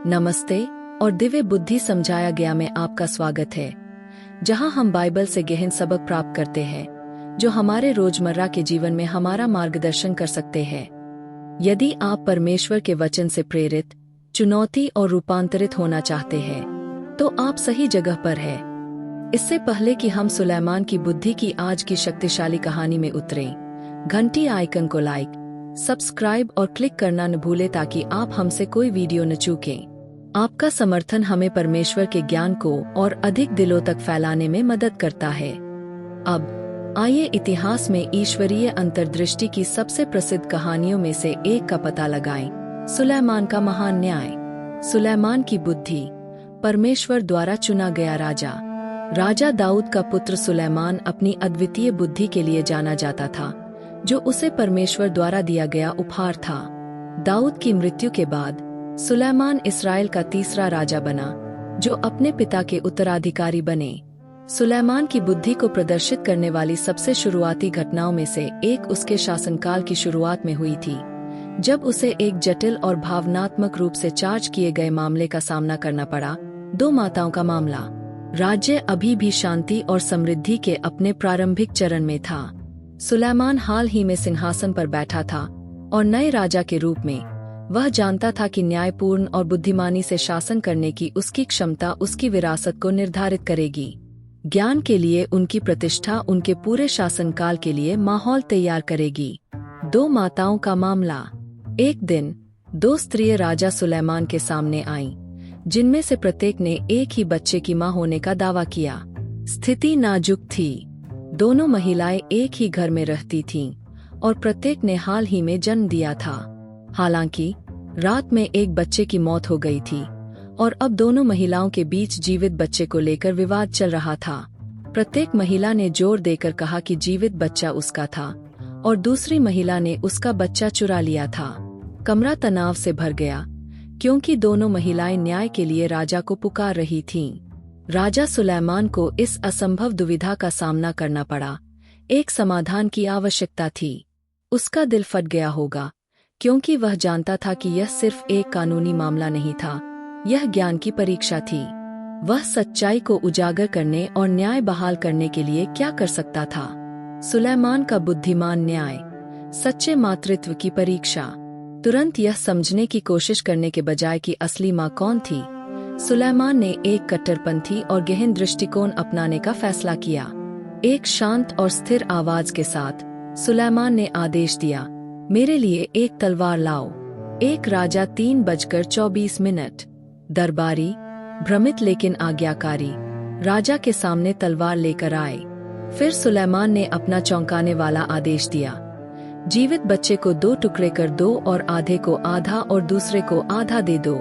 नमस्ते और दिव्य बुद्धि समझाया गया में आपका स्वागत है, जहां हम बाइबल से गहन सबक प्राप्त करते हैं जो हमारे रोजमर्रा के जीवन में हमारा मार्गदर्शन कर सकते हैं। यदि आप परमेश्वर के वचन से प्रेरित, चुनौती और रूपांतरित होना चाहते हैं तो आप सही जगह पर हैं। इससे पहले कि हम सुलेमान की बुद्धि की आज की शक्तिशाली कहानी में उतरें, घंटी आइकन को लाइक, सब्सक्राइब और क्लिक करना न भूलें ताकि आप हमसे कोई वीडियो न चूकें। आपका समर्थन हमें परमेश्वर के ज्ञान को और अधिक दिलों तक फैलाने में मदद करता है। अब आइए इतिहास में ईश्वरीय अंतर्दृष्टि की सबसे प्रसिद्ध कहानियों में से एक का पता लगाएं, सुलेमान का महान न्याय। सुलेमान की बुद्धि। परमेश्वर द्वारा चुना गया राजा दाऊद का पुत्र सुलेमान अपनी अद्वितीय बुद्धि के लिए जाना जाता था, जो उसे परमेश्वर द्वारा दिया गया उपहार था। दाऊद की मृत्यु के बाद सुलेमान इस्राएल का तीसरा राजा बना, जो अपने पिता के उत्तराधिकारी बने। सुलेमान की बुद्धि को प्रदर्शित करने वाली सबसे शुरुआती घटनाओं में से एक उसके शासनकाल की शुरुआत में हुई थी, जब उसे एक जटिल और भावनात्मक रूप से चार्ज किए गए मामले का सामना करना पड़ा, दो माताओं का मामला। राज्य अभी भी शांति और समृद्धि के अपने प्रारंभिक चरण में था। सुलेमान हाल ही में सिंहासन पर बैठा था और नए राजा के रूप में वह जानता था कि न्यायपूर्ण और बुद्धिमानी से शासन करने की उसकी क्षमता उसकी विरासत को निर्धारित करेगी। ज्ञान के लिए उनकी प्रतिष्ठा उनके पूरे शासनकाल के लिए माहौल तैयार करेगी। दो माताओं का मामला। एक दिन दो स्त्रियां राजा सुलेमान के सामने आईं, जिनमें से प्रत्येक ने एक ही बच्चे की मां होने का दावा किया। स्थिति नाजुक थी। दोनों महिलाएं एक ही घर में रहती थीं और प्रत्येक ने हाल ही में जन्म दिया था। हालांकि रात में एक बच्चे की मौत हो गई थी और अब दोनों महिलाओं के बीच जीवित बच्चे को लेकर विवाद चल रहा था। प्रत्येक महिला ने जोर देकर कहा कि जीवित बच्चा उसका था और दूसरी महिला ने उसका बच्चा चुरा लिया था। कमरा तनाव से भर गया, क्योंकि दोनों महिलाएं न्याय के लिए राजा को पुकार रही थीं। राजा सुलेमान को इस असंभव दुविधा का सामना करना पड़ा। एक समाधान की आवश्यकता थी। उसका दिल फट गया होगा, क्योंकि वह जानता था कि यह सिर्फ एक कानूनी मामला नहीं था, यह ज्ञान की परीक्षा थी। वह सच्चाई को उजागर करने और न्याय बहाल करने के लिए क्या कर सकता था। सुलेमान का बुद्धिमान न्याय। सच्चे मातृत्व की परीक्षा। तुरंत यह समझने की कोशिश करने के बजाय कि असली माँ कौन थी, सुलेमान ने एक कट्टरपंथी और गहन दृष्टिकोण अपनाने का फैसला किया। एक शांत और स्थिर आवाज के साथ सुलेमान ने आदेश दिया, मेरे लिए एक तलवार लाओ। 1 राजा 3:24। दरबारी, भ्रमित लेकिन आज्ञाकारी, राजा के सामने तलवार लेकर आए। फिर सुलेमान ने अपना चौंकाने वाला आदेश दिया, जीवित बच्चे को 2 टुकड़े कर दो और आधे को आधा और दूसरे को आधा दे दो।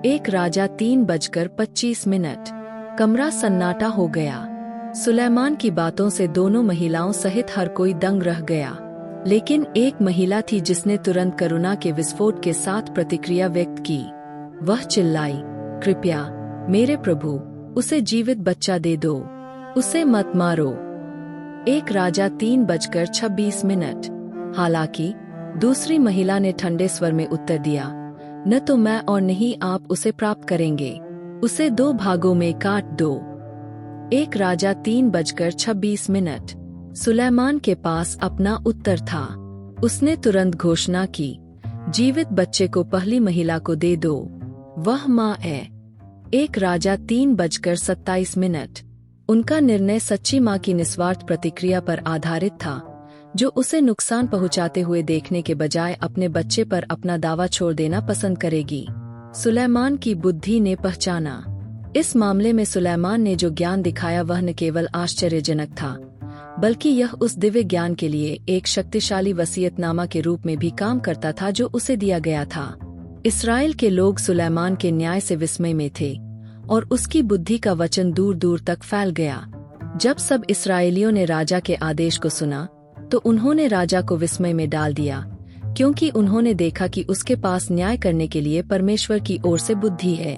1 राजा 3:25। कमरा सन्नाटा हो गया। सुलेमान की बातों से दोनों महिलाओं सहित हर कोई दंग रह गया, लेकिन एक महिला थी जिसने तुरंत करुणा के विस्फोट के साथ प्रतिक्रिया व्यक्त की। वह चिल्लाई, कृपया मेरे प्रभु, उसे जीवित बच्चा दे दो, उसे मत मारो। 1 राजा 3:26। हालांकि दूसरी महिला ने ठंडे स्वर में उत्तर दिया, न तो मैं और नहीं आप उसे प्राप्त करेंगे, उसे 2 भागों में काट दो। 1 राजा 3:26। सुलेमान के पास अपना उत्तर था। उसने तुरंत घोषणा की, जीवित बच्चे को पहली महिला को दे दो, वह माँ है। 1 राजा 3:27। उनका निर्णय सच्ची माँ की निस्वार्थ प्रतिक्रिया पर आधारित था, जो उसे नुकसान पहुंचाते हुए देखने के बजाय अपने बच्चे पर अपना दावा छोड़ देना पसंद करेगी। सुलेमान की बुद्धि ने पहचाना। इस मामले में सुलेमान ने जो ज्ञान दिखाया वह न केवल आश्चर्यजनक था, बल्कि यह उस दिव्य ज्ञान के लिए एक शक्तिशाली वसीयतनामा के रूप में भी काम करता था जो उसे दिया गया था। इस्राएल के लोग सुलेमान के न्याय से विस्मय में थे और उसकी बुद्धि का वचन दूर दूर तक फैल गया। जब सब इस्राएलियों ने राजा के आदेश को सुना तो उन्होंने राजा को विस्मय में डाल दिया, क्योंकि उन्होंने देखा कि उसके पास न्याय करने के लिए परमेश्वर की ओर से बुद्धि है।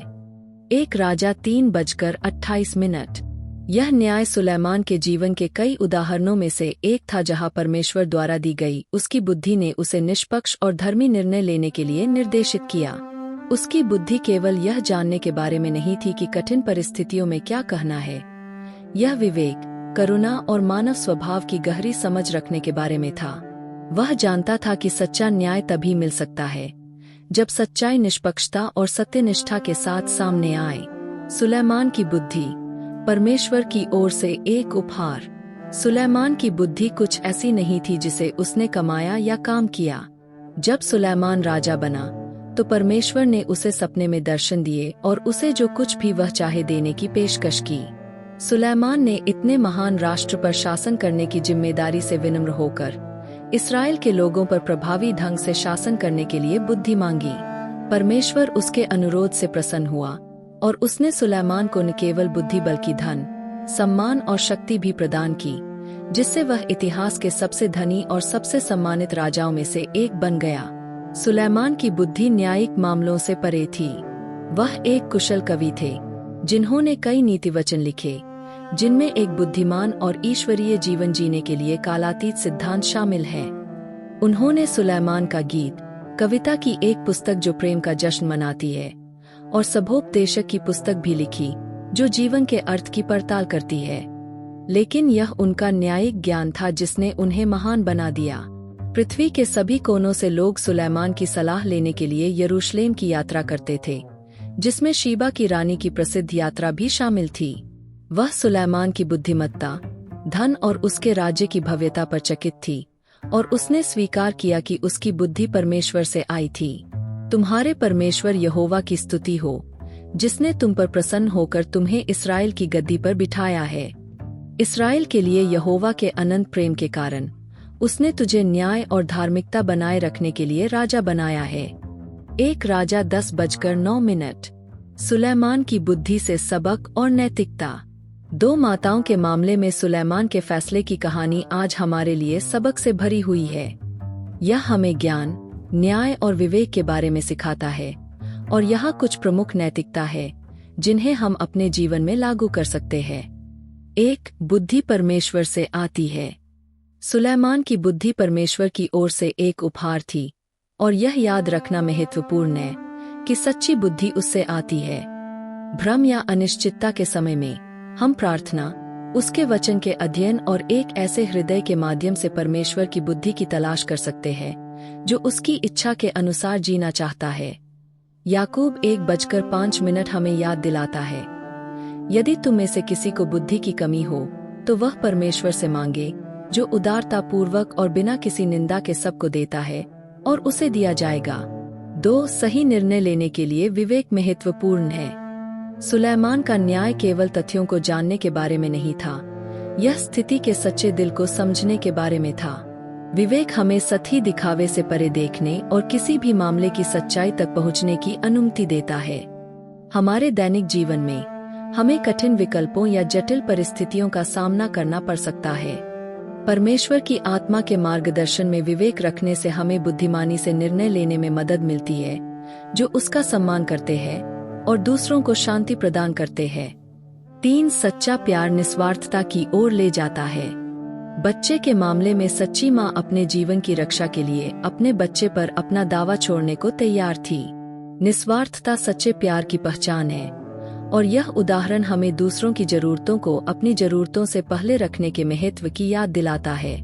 1 राजा 3:28। यह न्याय सुलेमान के जीवन के कई उदाहरणों में से एक था जहां परमेश्वर द्वारा दी गई उसकी बुद्धि ने उसे निष्पक्ष और धर्मी निर्णय लेने के लिए निर्देशित किया। उसकी बुद्धि केवल यह जानने के बारे में नहीं थी कि कठिन परिस्थितियों में क्या कहना है। यह विवेक, करुणा और मानव स्वभाव की गहरी समझ रखने के बारे में था। वह जानता था कि सच्चा न्याय तभी मिल सकता है जब सच्चाई, निष्पक्षता और सत्यनिष्ठा के साथ सामने आए। सुलेमान की बुद्धि, परमेश्वर की ओर से एक उपहार। सुलेमान की बुद्धि कुछ ऐसी नहीं थी जिसे उसने कमाया या काम किया। जब सुलेमान राजा बना तो परमेश्वर ने उसे सपने में दर्शन दिए और उसे जो कुछ भी वह चाहे देने की पेशकश की। सुलेमान ने इतने महान राष्ट्र पर शासन करने की जिम्मेदारी से विनम्र होकर इस्राएल के लोगों पर प्रभावी ढंग से शासन करने के लिए बुद्धि मांगी। परमेश्वर उसके अनुरोध से प्रसन्न हुआ और उसने सुलेमान को न केवल बुद्धि बल्कि धन, सम्मान और शक्ति भी प्रदान की, जिससे वह इतिहास के सबसे धनी और सबसे सम्मानित राजाओं में से एक बन गया। सुलेमान की बुद्धि न्यायिक मामलों से परे थी। वह एक कुशल कवि थे जिन्होंने कई नीति वचन लिखे, जिनमें एक बुद्धिमान और ईश्वरीय जीवन जीने के लिए कालातीत सिद्धांत शामिल है। उन्होंने सुलेमान का गीत, कविता की एक पुस्तक जो प्रेम का जश्न मनाती है, और सभोपदेशक की पुस्तक भी लिखी जो जीवन के अर्थ की पड़ताल करती है। लेकिन यह उनका न्यायिक ज्ञान था जिसने उन्हें महान बना दिया। पृथ्वी के सभी कोनों से लोग सुलेमान की सलाह लेने के लिए यरूशलेम की यात्रा करते थे, जिसमें शीबा की रानी की प्रसिद्ध यात्रा भी शामिल थी। वह सुलेमान की बुद्धिमत्ता, धन और उसके राज्य की भव्यता पर चकित थी और उसने स्वीकार किया कि उसकी बुद्धि परमेश्वर से आई थी। तुम्हारे परमेश्वर यहोवा की स्तुति हो, जिसने तुम पर प्रसन्न होकर तुम्हें इस्राएल की गद्दी पर बिठाया है। इस्राएल के लिए यहोवा के अनंत प्रेम के कारण उसने तुझे न्याय और धार्मिकता बनाए रखने के लिए राजा बनाया है। एक राजा 10:09। सुलेमान की बुद्धि से सबक और नैतिकता। दो माताओं के मामले में सुलेमान के फैसले की कहानी आज हमारे लिए सबक से भरी हुई है। यह हमें ज्ञान, न्याय और विवेक के बारे में सिखाता है, और यहाँ कुछ प्रमुख नैतिकता है जिन्हें हम अपने जीवन में लागू कर सकते हैं। 1. बुद्धि परमेश्वर से आती है। सुलेमान की बुद्धि परमेश्वर की ओर से एक उपहार थी, और यह याद रखना महत्वपूर्ण है कि सच्ची बुद्धि उससे आती है। भ्रम या अनिश्चितता के समय में हम प्रार्थना, उसके वचन के अध्ययन और एक ऐसे हृदय के माध्यम से परमेश्वर की बुद्धि की तलाश कर सकते हैं जो उसकी इच्छा के अनुसार जीना चाहता है। याकूब 1:5 हमें याद दिलाता है, यदि तुम में से किसी को बुद्धि की कमी हो तो वह परमेश्वर से मांगे, जो उदारता पूर्वक और बिना किसी निंदा के सबको देता है, और उसे दिया जाएगा। 2. सही निर्णय लेने के लिए विवेक महत्वपूर्ण है। सुलेमान का न्याय केवल तथ्यों को जानने के बारे में नहीं था, यह स्थिति के सच्चे दिल को समझने के बारे में था। विवेक हमें सतही दिखावे से परे देखने और किसी भी मामले की सच्चाई तक पहुंचने की अनुमति देता है। हमारे दैनिक जीवन में हमें कठिन विकल्पों या जटिल परिस्थितियों का सामना करना पड़ सकता है। परमेश्वर की आत्मा के मार्गदर्शन में विवेक रखने से हमें बुद्धिमानी से निर्णय लेने में मदद मिलती है, जो उसका सम्मान करते हैं और दूसरों को शांति प्रदान करते हैं। 3. सच्चा प्यार निस्वार्थता की ओर ले जाता है। बच्चे के मामले में सच्ची माँ अपने जीवन की रक्षा के लिए अपने बच्चे पर अपना दावा छोड़ने को तैयार थी। निस्वार्थता सच्चे प्यार की पहचान है, और यह उदाहरण हमें दूसरों की जरूरतों को अपनी जरूरतों से पहले रखने के महत्व की याद दिलाता है।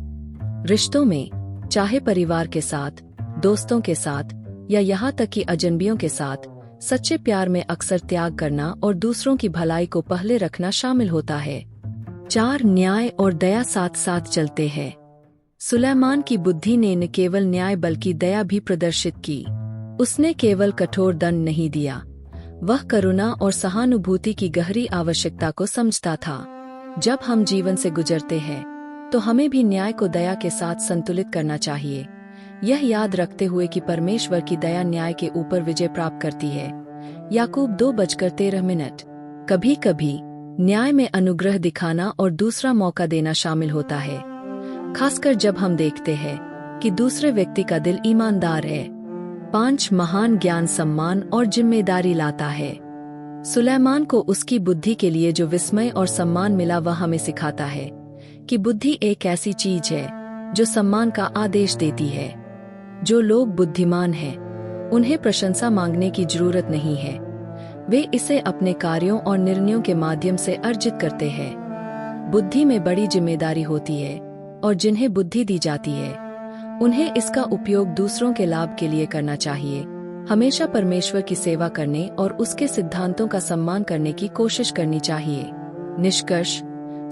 रिश्तों में, चाहे परिवार के साथ, दोस्तों के साथ या यहाँ तक कि अजनबियों के साथ, सच्चे प्यार में अक्सर त्याग करना और दूसरों की भलाई को पहले रखना शामिल होता है। 4. न्याय और दया साथ साथ चलते हैं। सुलेमान की बुद्धि ने न केवल न्याय बल्कि दया भी प्रदर्शित की। उसने केवल कठोर दंड नहीं दिया, वह करुणा और सहानुभूति की गहरी आवश्यकता को समझता था। जब हम जीवन से गुजरते हैं तो हमें भी न्याय को दया के साथ संतुलित करना चाहिए, यह याद रखते हुए कि परमेश्वर की दया न्याय के ऊपर विजय प्राप्त करती है। याकूब 2:13। कभी कभी न्याय में अनुग्रह दिखाना और दूसरा मौका देना शामिल होता है, खासकर जब हम देखते हैं कि दूसरे व्यक्ति का दिल ईमानदार है। 5. महान ज्ञान, सम्मान और जिम्मेदारी लाता है। सुलेमान को उसकी बुद्धि के लिए जो विस्मय और सम्मान मिला वह हमें सिखाता है कि बुद्धि एक ऐसी चीज है जो सम्मान का आदेश देती है। जो लोग बुद्धिमान हैं उन्हें प्रशंसा मांगने की जरूरत नहीं है। वे इसे अपने कार्यों और निर्णयों के माध्यम से अर्जित करते हैं। बुद्धि में बड़ी जिम्मेदारी होती है, और जिन्हें बुद्धि दी जाती है उन्हें इसका उपयोग दूसरों के लाभ के लिए करना चाहिए। हमेशा परमेश्वर की सेवा करने और उसके सिद्धांतों का सम्मान करने की कोशिश करनी चाहिए। निष्कर्ष,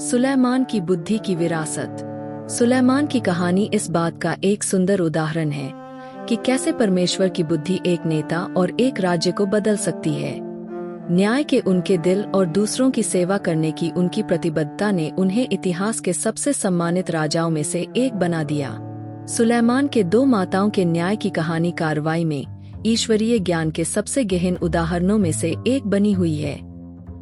सुलेमान की बुद्धि की विरासत। सुलेमान की कहानी इस बात का एक सुंदर उदाहरण है कि कैसे परमेश्वर की बुद्धि एक नेता और एक राज्य को बदल सकती है। न्याय के उनके दिल और दूसरों की सेवा करने की उनकी प्रतिबद्धता ने उन्हें इतिहास के सबसे सम्मानित राजाओं में से एक बना दिया। सुलेमान के दो माताओं के न्याय की कहानी कार्रवाई में ईश्वरीय ज्ञान के सबसे गहन उदाहरणों में से एक बनी हुई है।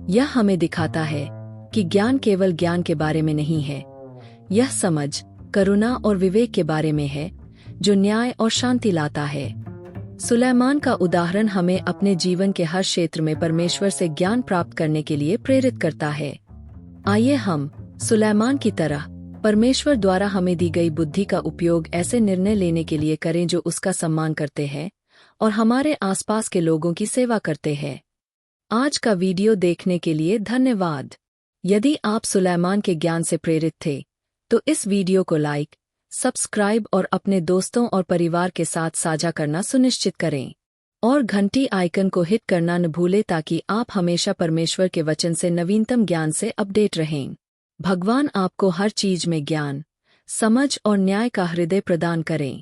यह हमें दिखाता है कि ज्ञान केवल ज्ञान के बारे में नहीं है, यह समझ, करुणा और विवेक के बारे में है जो न्याय और शांति लाता है। सुलेमान का उदाहरण हमें अपने जीवन के हर क्षेत्र में परमेश्वर से ज्ञान प्राप्त करने के लिए प्रेरित करता है। आइए हम, सुलेमान की तरह, परमेश्वर द्वारा हमें दी गई बुद्धि का उपयोग ऐसे निर्णय लेने के लिए करें जो उसका सम्मान करते हैं और हमारे आसपास के लोगों की सेवा करते हैं। आज का वीडियो देखने के लिए धन्यवाद। यदि आप सुलेमान के ज्ञान से प्रेरित थे तो इस वीडियो को लाइक, सब्सक्राइब और अपने दोस्तों और परिवार के साथ साझा करना सुनिश्चित करें। और घंटी आइकन को हिट करना न भूलें ताकि आप हमेशा परमेश्वर के वचन से नवीनतम ज्ञान से अपडेट रहें। भगवान आपको हर चीज में ज्ञान, समझ और न्याय का हृदय प्रदान करें।